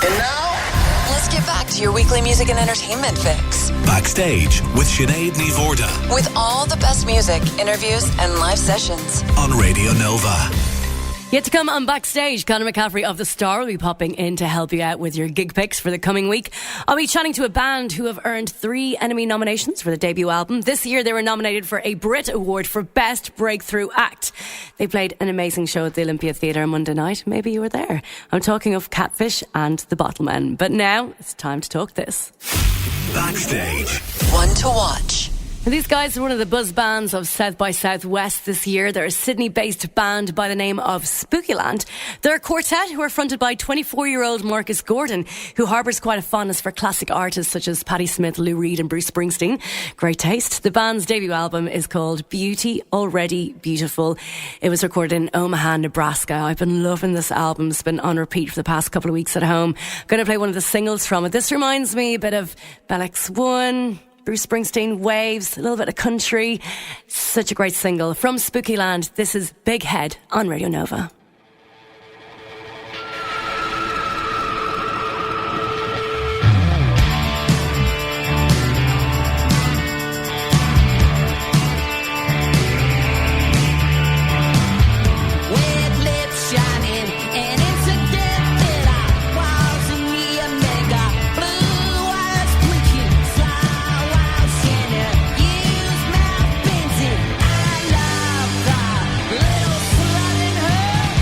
And now, let's get back to your weekly music and entertainment fix. Backstage with Sinéad Ní Mhórdha. With all the best music, interviews, and live sessions. On Radio Nova. Yet to come on Backstage, Conor McCaffrey of The Star will be popping in to help you out with your gig picks for the coming week. I'll be chatting to a band who have earned 3 Enemy nominations for the debut album. This year they were nominated for a Brit Award for Best Breakthrough Act. They played an amazing show at the Olympia Theatre Monday night. Maybe you were there. I'm talking of Catfish and The Bottlemen. But now it's time to talk this. Backstage. One to watch. And these guys are one of the buzz bands of South by Southwest this year. They're a Sydney-based band by the name of Spookyland. They're a quartet who are fronted by 24-year-old Marcus Gordon, who harbours quite a fondness for classic artists such as Patti Smith, Lou Reed and Bruce Springsteen. Great taste. The band's debut album is called Beauty Already Beautiful. It was recorded in Omaha, Nebraska. I've been loving this album. It's been on repeat for the past couple of weeks at home. I'm going to play one of the singles from it. This reminds me a bit of Bell X1, Bruce Springsteen, Waves, a little bit of country. Such a great single from Spookyland. This is Big Head on Radio Nova. Little slut in her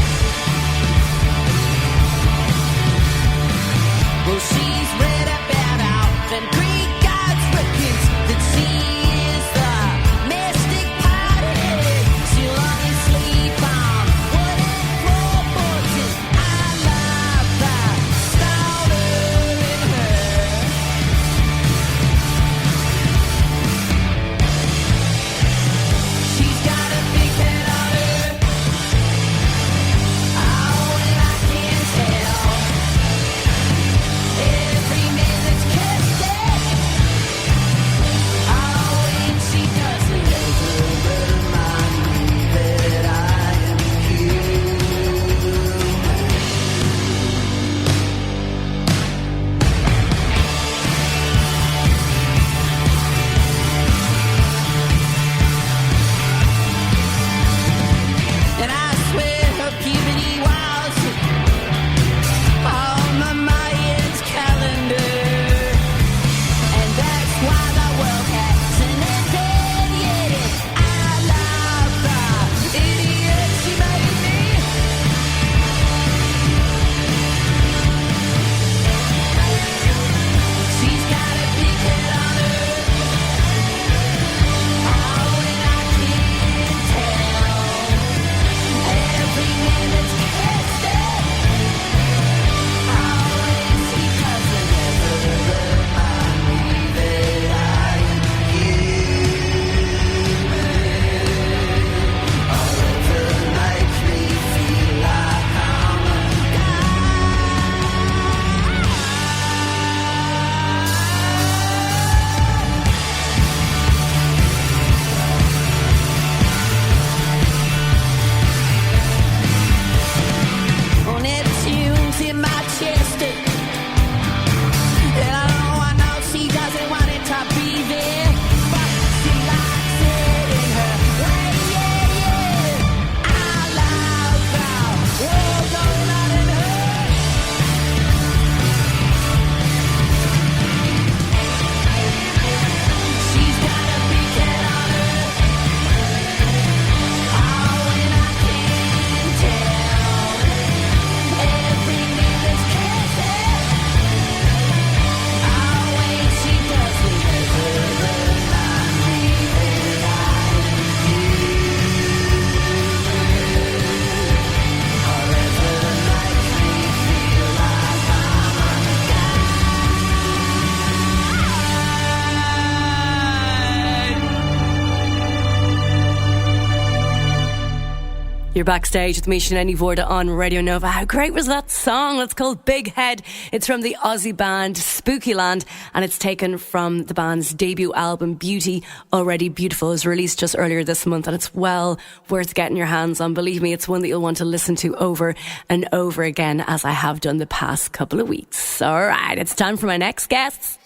You're backstage with me, Sinéad Ní Mhórdha, on Radio Nova. How great was that song? It's called Big Head. It's from the Aussie band Spookyland, and it's taken from the band's debut album, Beauty Already Beautiful. It was released just earlier this month, and it's well worth getting your hands on. Believe me, it's one that you'll want to listen to over and over again, as I have done the past couple of weeks. All right, it's time for my next guests.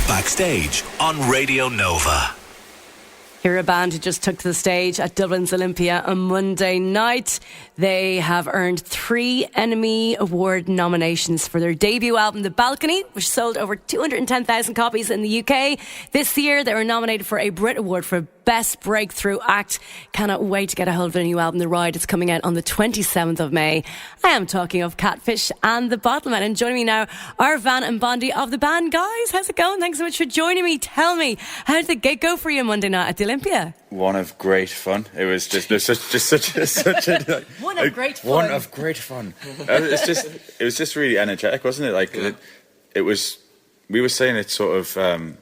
Backstage on Radio Nova. Here are a band who just took to the stage at Dublin's Olympia on Monday night. They have earned 3 Enemy Award nominations for their debut album, The Balcony, which sold over 210,000 copies in the UK. This year, they were nominated for a Brit Award for Best Breakthrough Act. Cannot wait to get a hold of their new album, The Ride. It's coming out on the 27th of May. I am talking of Catfish and The Bottlemen. And joining me now are Van and Bondy of the band. Guys, how's it going? Thanks so much for joining me. Tell me, how did the gig go for you Monday night at the Olympia? One of great fun. It was just such a One of great fun. One of great fun. It was just really energetic, wasn't it? Like it was. We were saying it sort of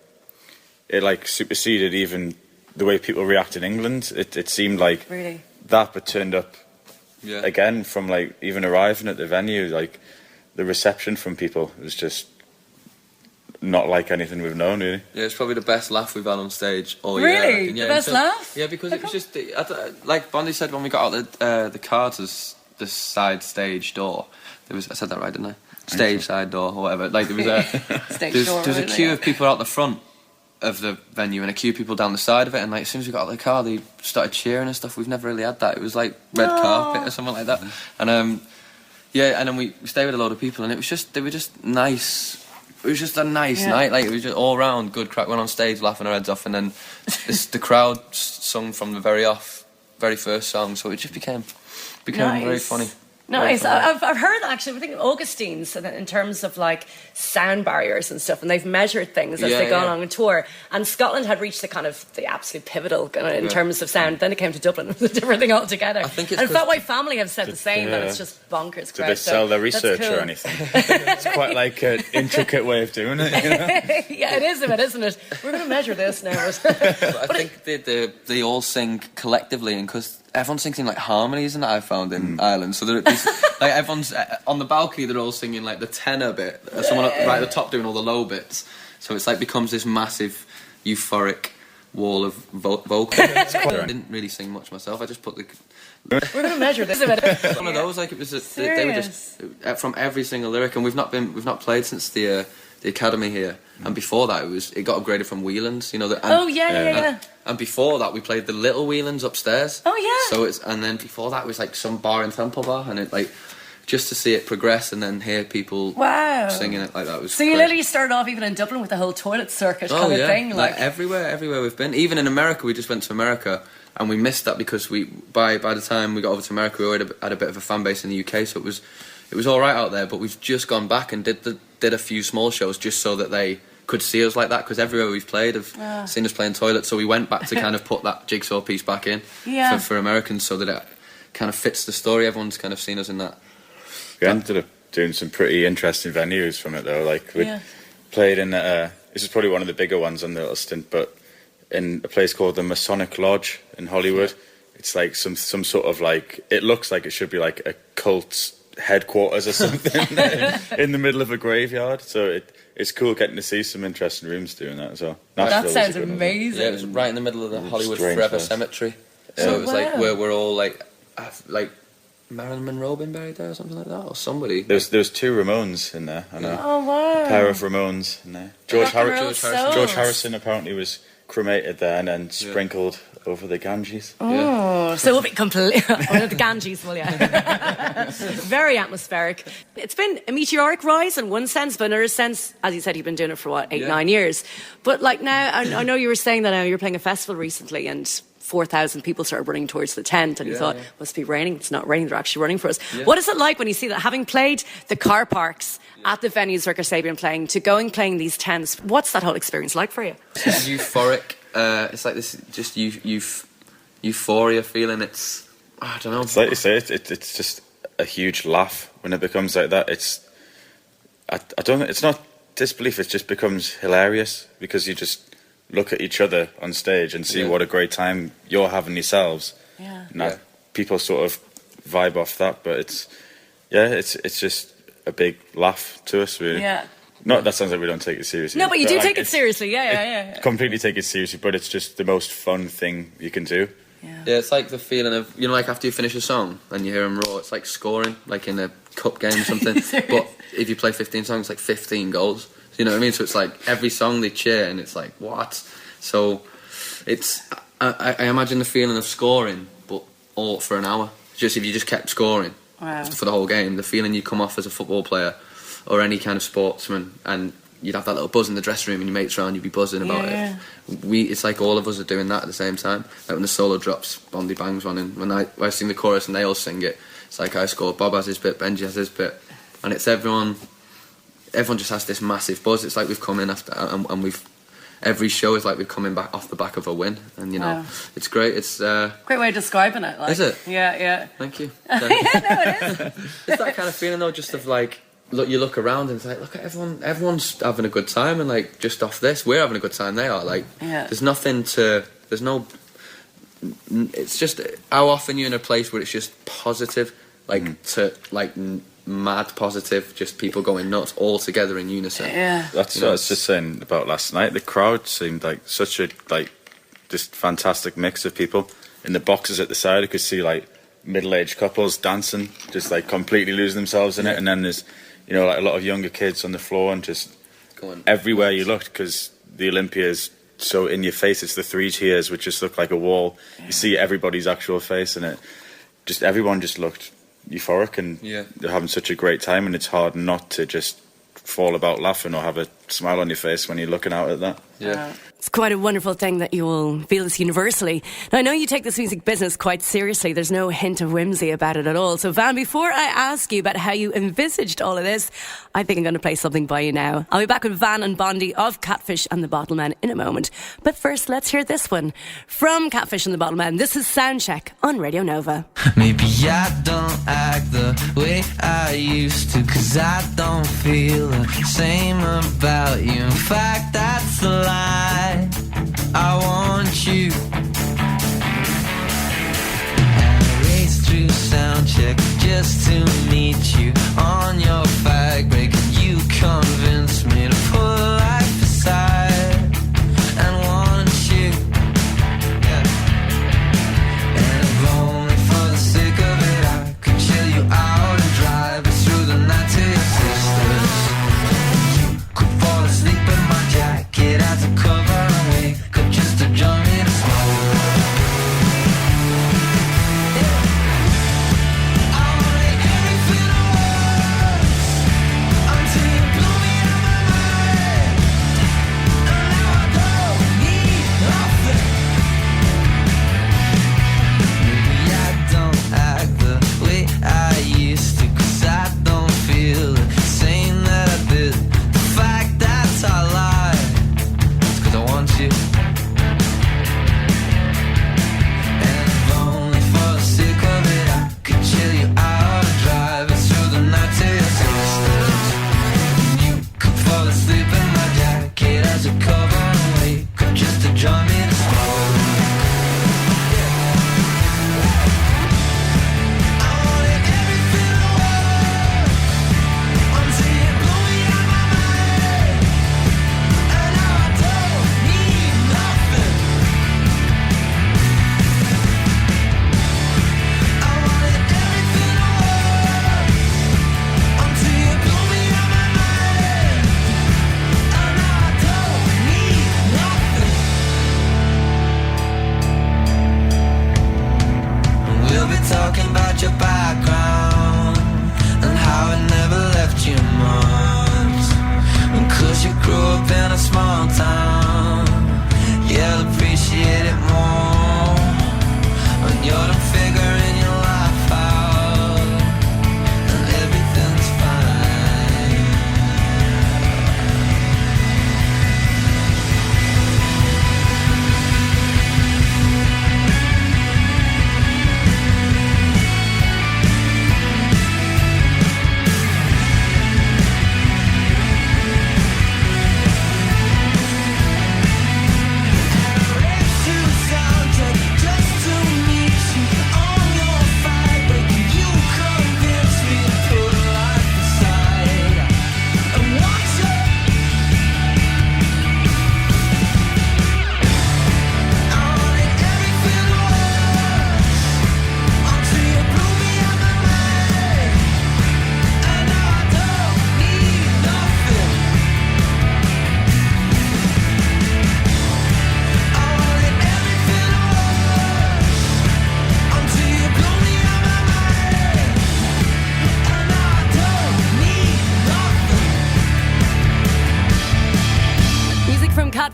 it like superseded even the way people react in England. It seemed like really that, but turned up again from like even arriving at the venue. Like the reception from people was just not like anything we've known, really. Yeah, it's probably the best laugh we've had on stage all year. Really? Yeah, the best laugh? Yeah, because it was just, like Bondy said when we got out the car to the side stage door, there was, I said that right, didn't I? Stage side door or whatever. Like there was there was a queue of people out the front of the venue and a queue of people down the side of it, and like as soon as we got out of the car they started cheering and stuff. We've never really had that. It was like red carpet or something like that. And and then we stayed with a load of people, and they were just nice. It was just a nice night. Like it was just all round good crack. Went on stage laughing our heads off, and then the crowd sung from the very first song, so it just became nice. very funny. Nice. I've heard actually, I think Augustine's in terms of like sound barriers and stuff, and they've measured things as they go along and tour. And Scotland had reached the absolute pivotal in terms of sound. Then it came to Dublin, it was a different thing altogether. I think and Fatway Family have said the same, that it's just bonkers. Did they sell their research or anything? It's quite like an intricate way of doing it. You know? Yeah, it is a bit, isn't it? We're going to measure this now. But I think they all sing collectively, and because everyone's singing like harmonies, and I've found in Ireland, so like everyone's on the balcony, they're all singing like the tenor bit, someone right at the top doing all the low bits, so it's like becomes this massive euphoric wall of vocal. I didn't really sing much myself. I just put we're going to measure this. One of those, like it was they were just from every single lyric, and we've not played since the academy here, and before that it got upgraded from Whelan's, you know. And before that we played the little Whelan's upstairs. Oh yeah. So and then before that was like some bar in Temple Bar, and it like just to see it progress and then hear people singing it like that was. So you literally started off even in Dublin with the whole toilet circuit kind of thing, like everywhere we've been. Even in America, we just went to America. And we missed that because by the time we got over to America, we already had a bit of a fan base in the UK, so it was all right out there. But we've just gone back and did a few small shows just so that they could see us like that, because everywhere we've played have seen us playing toilet. So we went back to kind of put that jigsaw piece back in for Americans, so that it kind of fits the story. Everyone's kind of seen us in that. We ended up doing some pretty interesting venues from it though. Like we played in this is probably one of the bigger ones on the little stint, but in a place called the Masonic Lodge in Hollywood. It's like some sort of like, it looks like it should be like a cult headquarters or something in the middle of a graveyard. So it's cool getting to see some interesting rooms doing that as well. That sounds amazing. Yeah, it was right in the middle of the Hollywood Forever Cemetery. So it was like where we're all like Marilyn Monroe been buried there or something like that, or somebody. There was 2 Ramones in there. I know. Oh wow. A pair of Ramones in there. George Harrison apparently was cremated there and then sprinkled over the Ganges. Oh, so we'll be completely the Ganges, will you? Very atmospheric. It's been a meteoric rise in one sense, but in another sense, as you said, you've been doing it for 8-9 years. But like now, I know you were saying that you were playing a festival recently, and 4,000 people started running towards the tent, and you thought, must be raining. It's not raining, they're actually running for us. What is it like when you see that, having played the car parks at the venues Ricker Sabian playing, to going playing these tents? What's that whole experience like for you? It's euphoric. It's like this just euphoria feeling. It's, I don't know. It's like you say, it's just a huge laugh when it becomes like that. I don't know, it's not disbelief, it just becomes hilarious, because you just look at each other on stage and see what a great time you're having yourselves. people sort of vibe off that. But it's just a big laugh to us, really. Yeah. Not that sounds like we don't take it seriously. No, but you do like, take it seriously. Yeah. Completely take it seriously, but it's just the most fun thing you can do. Yeah, it's like the feeling of, you know, like after you finish a song and you hear them roar, it's like scoring, like in a cup game or something. But if you play 15 songs, it's like 15 goals. You know what I mean? So it's like every song they cheer, and it's like, what? So it's, I imagine the feeling of scoring, but all for an hour. Just if you just kept scoring for the whole game, the feeling you come off as a football player or any kind of sportsman, and you'd have that little buzz in the dressing room and your mates around, you'd be buzzing about it. It's like all of us are doing that at the same time. Like when the solo drops, Bondy bangs one, and when I sing the chorus and they all sing it, it's like I score, Bob has his bit, Benji has his bit, and it's everyone just has this massive buzz. It's like we've come in after, and we've, every show is like we're coming back off the back of a win, and you know, it's great. It's great way of describing it. Like. Is it? Yeah. Thank you. Yeah, no, it is. It's that kind of feeling though, just of like, look, you look around and it's like, look at everyone's having a good time, and like just off this, we're having a good time. They are like, there's no. It's just how often you're in a place where it's just positive, like to like mad positive, just people going nuts all together in unison. Yeah, that's what I was just saying about last night. The crowd seemed like such a just fantastic mix of people. In the boxes at the side, I could see like middle-aged couples dancing, just like completely losing themselves in it, and then there's, you know, like a lot of younger kids on the floor, and just going everywhere you looked, because the Olympia is so in your face. It's the 3 tiers which just look like a wall. You see everybody's actual face, and everyone just looked euphoric, and they're having such a great time, and it's hard not to just fall about laughing or have a smile on your face when you're looking out at that. It's quite a wonderful thing that you will feel this universally. Now, I know you take this music business quite seriously. There's no hint of whimsy about it at all. So, Van, before I ask you about how you envisaged all of this, I think I'm going to play something by you now. I'll be back with Van and Bondy of Catfish and The Bottlemen in a moment. But first, let's hear this one from Catfish and The Bottlemen. This is Soundcheck on Radio Nova. Maybe I don't act the way I used to, 'cause I don't feel the same about you. In fact, that's a lie. I want you. And I raced through Soundcheck just to meet you on your fag break. You convinced me to put life aside and want you. And if only for the sake of it, I could chill you out and drive us through the night to your sisters. You could fall asleep in my jacket as a cover.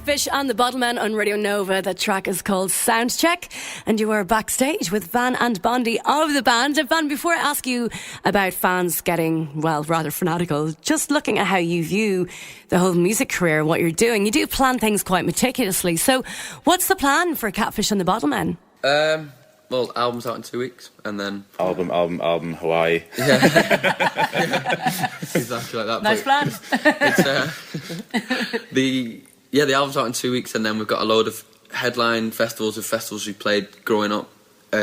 Catfish and The Bottlemen on Radio Nova. The track is called Soundcheck, and you are backstage with Van and Bondy of the band. And Van, before I ask you about fans getting, well, rather fanatical, just looking at how you view the whole music career, what you're doing, you do plan things quite meticulously. So what's the plan for Catfish and The Bottlemen? Well, album's out in 2 weeks, and then... Album, Hawaii. Yeah. Exactly like that. Nice plan. It's, the album's out in 2 weeks, and then we've got a load of headline festivals we played growing up.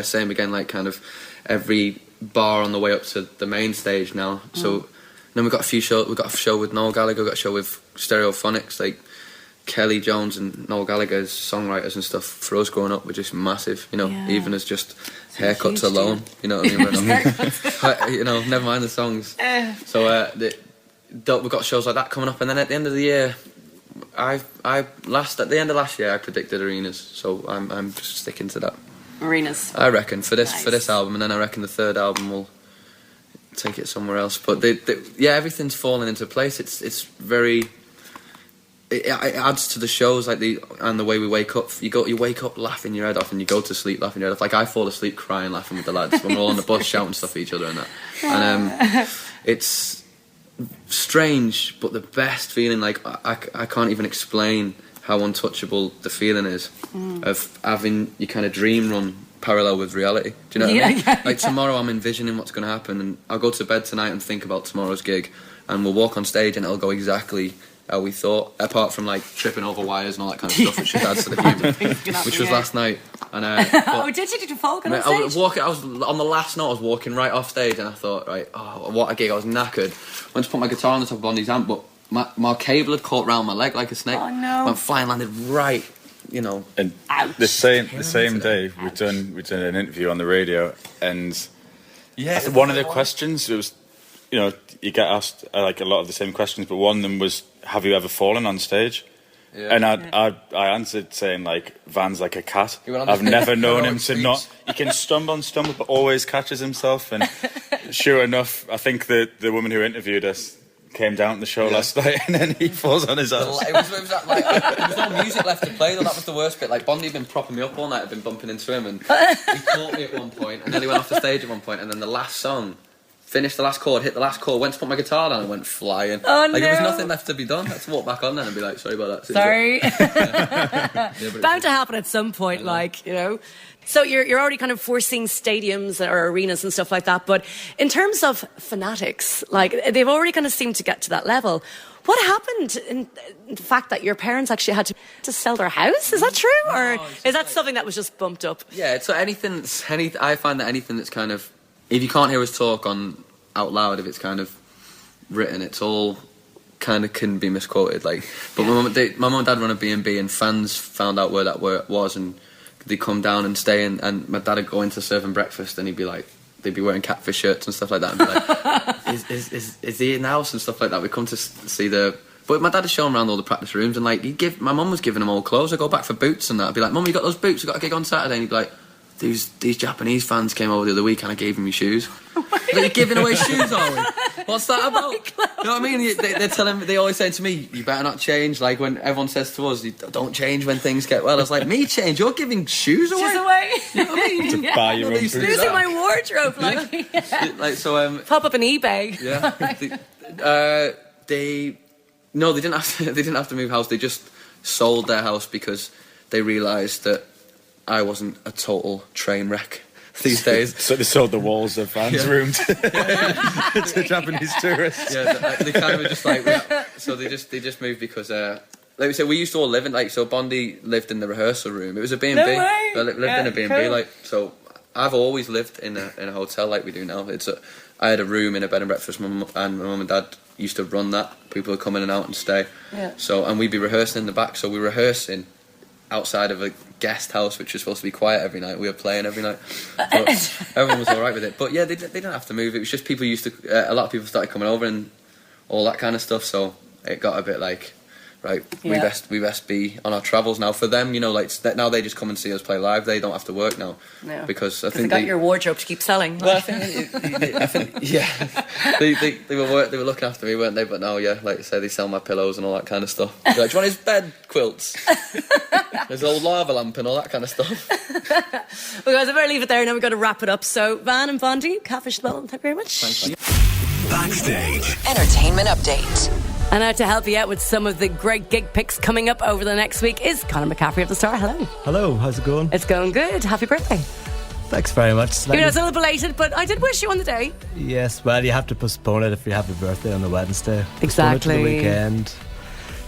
Same again, like kind of every bar on the way up to the main stage now. So then we've got a few shows. We've got a show with Noel Gallagher, we've got a show with Stereophonics, like Kelly Jones and Noel Gallagher's songwriters and stuff. For us growing up were just massive, you know, even as just haircuts alone, you know what I mean? You know, never mind the songs. So we've got shows like that coming up, and then at the end of the year, at the end of last year I predicted arenas, so I'm just sticking to that. Arenas. I reckon for this album, and then I reckon the third album will take it somewhere else. But everything's falling into place. It's very. It adds to the shows, like and the way we wake up. You wake up laughing your head off, and you go to sleep laughing your head off. Like I fall asleep crying, laughing with the lads when we're all on the bus shouting stuff at each other and that. And it's strange, but the best feeling. Like I can't even explain how untouchable the feeling is of having your kind of dream run parallel with reality. Do you know what I mean? Like tomorrow, I'm envisioning what's going to happen, and I'll go to bed tonight and think about tomorrow's gig, and we'll walk on stage, and it'll go exactly how we thought, apart from like tripping over wires and all that kind of stuff, which just adds to the humour, which was last night. And did you fall on stage? I was on the last note. I was walking right off stage, and I thought, right, oh, what a gig! I was knackered. Went to put my guitar on the top of Bondy's amp, but my cable had caught round my leg like a snake. Oh no! Went flying, landed right, you know. And the same day, we'd done an interview on the radio, and one of the questions, it was, you know, you get asked like a lot of the same questions, but one of them was, have you ever fallen on stage? Yeah. And I answered saying, like, Van's like a cat. I've never known him to not. He can stumble, but always catches himself. And sure enough, I think the woman who interviewed us came down to the show last night, and then he falls on his ass. There was no music left to play, though. That was the worst bit. Like, Bondy had been propping me up all night. I'd been bumping into him, and he caught me at one point, and then he went off the stage at one point, and then the last song, finished the last chord, hit the last chord, went to put my guitar down and went flying. Oh, like, there was nothing left to be done. I had to walk back on then and be like, sorry about that. Sorry. Bound to happen at some point, like, you know. So you're already kind of foreseeing stadiums or arenas and stuff like that, but in terms of fanatics, like, they've already kind of seemed to get to that level. What happened in the fact that your parents actually had to sell their house? Is that true? Or is that something that was just bumped up? Yeah, so I find that anything that's kind of, if you can't hear us talk on out loud, if it's kind of written, it's all kind of can be misquoted. Like, but my mum and dad run a B&B, and fans found out where that was, and they'd come down and stay, and my dad would go into serving breakfast, and he'd be like, they'd be wearing Catfish shirts and stuff like that, and be like, is he in the house and stuff like that? We'd come to see but my dad would show him around all the practice rooms, and like my mum was giving him all clothes. I'd go back for boots and that. I'd be like, Mum, you got those boots? We got a gig on Saturday. And he'd be like, these Japanese fans came over the other week and I gave them your shoes. Like, you're giving away shoes, are we? What's that about? You know what I mean? They're telling me, they always say to me, you better not change. Like, when everyone says to us, don't change when things get well. I was like, me change? You're giving shoes away? Shoes away? You know what I mean? To buy your own boots. Losing my wardrobe, like. Like, so, pop up an eBay. Yeah. They didn't have to move house. They just sold their house because they realised that I wasn't a total train wreck these days. So they sold the walls of Van's room to Japanese tourists. Yeah, they kind of were just like, so they just moved because, like we said, we used to all live in, like, so Bondy lived in the rehearsal room. It was a B&B. No way. I lived in a B&B, cool. Like, so I've always lived in a hotel like we do now. I had a room in a bed and breakfast, and my mum and dad used to run that. People would come in and out and stay. Yeah. So, and we'd be rehearsing in the back. So we were rehearsing outside of a guest house, which was supposed to be quiet every night. We were playing every night. But everyone was all right with it. But yeah, they didn't have to move. It was just people a lot of people started coming over and all that kind of stuff. So it got a bit like, right, we best be on our travels now. For them, you know, like now they just come and see us play live. They don't have to work now, because I think they got your wardrobe to keep selling. Well, I think yeah, they were looking after me, weren't they? But now, yeah, like I say, they sell my pillows and all that kind of stuff. They're like, do you want his bed quilts? There's old lava lamp and all that kind of stuff. Well, guys, I better leave it there. Now we've got to wrap it up. So, Van and Bondy, Catfish and The Bottlemen, thank you very much. Thanks. Backstage. Entertainment update. And now to help you out with some of the great gig picks coming up over the next week is Conor McCaffrey of The Star. Hello. Hello, how's it going? It's going good. Happy birthday. Thanks very much. Even though it's a little belated, but I did wish you on the day. Yes, well, you have to postpone it if you have a birthday on the Wednesday. Exactly. Postpone it to the weekend.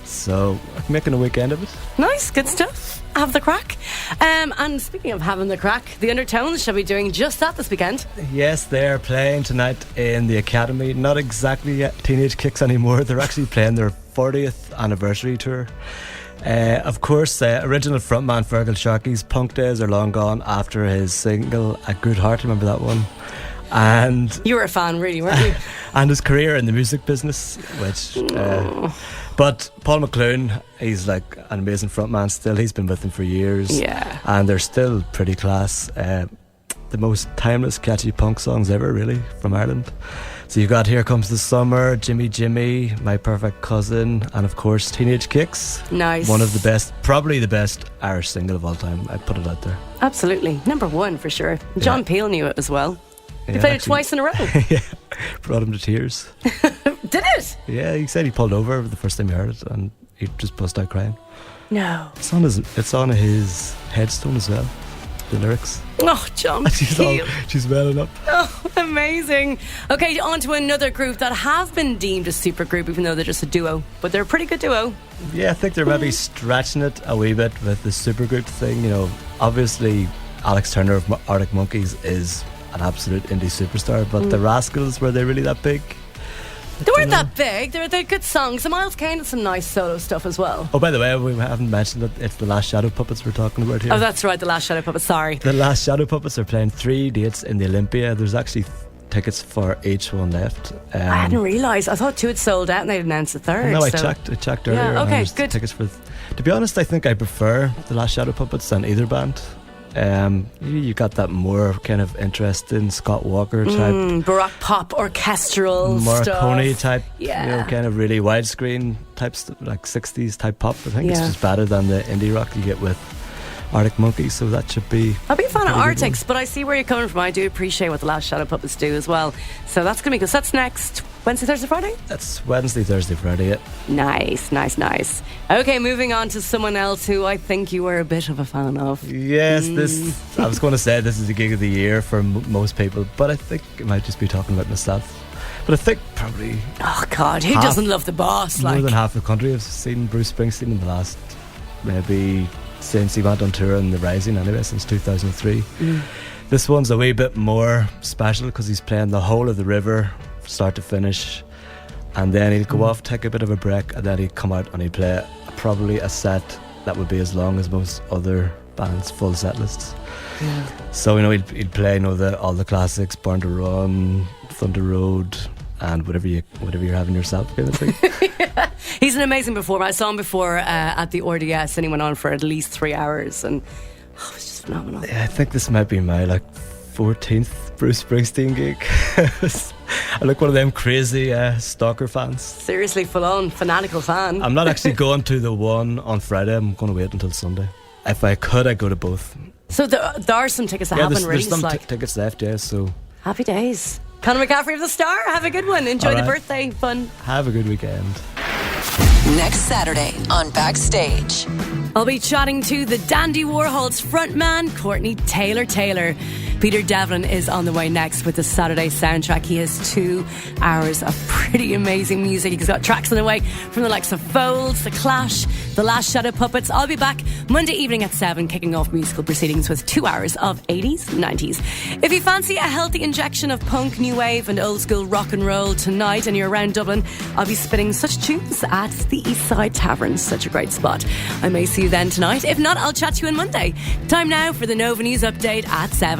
So, I'm making a weekend of it. Nice, good stuff. Have the crack. And speaking of having the crack, the Undertones shall be doing just that this weekend. Yes, they're playing tonight in the Academy. Not exactly Teenage Kicks anymore. They're actually playing their 40th anniversary tour. Of course, original frontman Fergal Sharkey's punk days are long gone after his single A Good Heart. Remember that one? And you were a fan, really, weren't you? And his career in the music business, which but Paul McClune, he's like an amazing frontman still. He's been with them for years, and they're still pretty class. The most timeless, catchy punk songs ever, really, from Ireland. So you've got Here Comes the Summer, Jimmy Jimmy, My Perfect Cousin, and of course Teenage Kicks. Nice. One of the best, probably the best Irish single of all time. I'd put it out there. Absolutely, number one for sure. John Peel knew it as well. He played it twice in a row. Yeah, brought him to tears. Did it? Yeah, he said he pulled over the first time he heard it and he just burst out crying. No. It's on his headstone as well, the lyrics. Oh, John Peel. She's welling up. Oh, amazing. Okay, on to another group that have been deemed a super group, even though they're just a duo. But they're a pretty good duo. Yeah, I think they're maybe stretching it a wee bit with the super group thing. You know, obviously Alex Turner of Arctic Monkeys is an absolute indie superstar, but the Rascals, were they really that big? They weren't that big. They're good songs. And Miles Kane had some nice solo stuff as well. Oh, by the way, we haven't mentioned that it's the Last Shadow Puppets we're talking about here. Oh, that's right, the Last Shadow Puppets, sorry. The Last Shadow Puppets are playing 3 dates in the Olympia. There's actually tickets for each one left. I hadn't realised. I thought 2 had sold out and they'd announced the 3rd. No, I checked earlier. Yeah, okay, good. Tickets for. To be honest, I think I prefer the Last Shadow Puppets than either band. You got that more kind of interesting Scott Walker type, baroque pop orchestral Morricone stuff. type, you know, kind of really widescreen type stuff, like 60s type pop. I think it's just better than the indie rock you get with Arctic Monkeys, so that should be. I'll be a fan of Arctics, but I see where you're coming from. I do appreciate what the Last Shadow Puppets do as well. So that's going to be good. So that's next Wednesday, Thursday, Friday? That's Wednesday, Thursday, Friday, yeah. Nice. Okay, moving on to someone else who I think you were a bit of a fan of. Yes, I was going to say this is the gig of the year for most people, but I think it might just be talking about myself. But I think probably. Oh God, who doesn't love the boss? More than half the country have seen Bruce Springsteen in the last, maybe since he went on tour in The Rising, anyway, since 2003. This one's a wee bit more special because he's playing the whole of the river, start to finish, and then he'll go off, take a bit of a break, and then he'd come out and he'd play probably a set that would be as long as most other bands' full set lists. So, you know, he'd play, you know, all the classics, Born to Run, Thunder Road, and whatever you're having yourself, kind of thing. He's an amazing performer. I saw him before at the RDS, and he went on for at least 3 hours, and it was just phenomenal. Yeah, I think this might be my 14th Bruce Springsteen gig. I'm like one of them crazy stalker fans. Seriously, full on fanatical fan. I'm not actually going to the one on Friday. I'm going to wait until Sunday. If I could, I'd go to both. So there are some tickets that happen released. There's some tickets left, yeah. So happy days. Conor McCaffrey of The Star, have a good one. Enjoy the birthday fun. Have a good weekend. Next Saturday on Backstage. I'll be chatting to the Dandy Warhols frontman, Courtney Taylor. Peter Devlin is on the way next with the Saturday soundtrack. He has 2 hours of pretty amazing music. He's got tracks on the way from the likes of Folds, The Clash, The Last Shadow Puppets. I'll be back Monday evening at 7, kicking off musical proceedings with 2 hours of 80s, 90s. If you fancy a healthy injection of punk, new wave and old school rock and roll tonight and you're around Dublin, I'll be spinning such tunes at the East Side Tavern. Such a great spot. I may see you then tonight. If not, I'll chat to you on Monday. Time now for the Nova News Update at 7.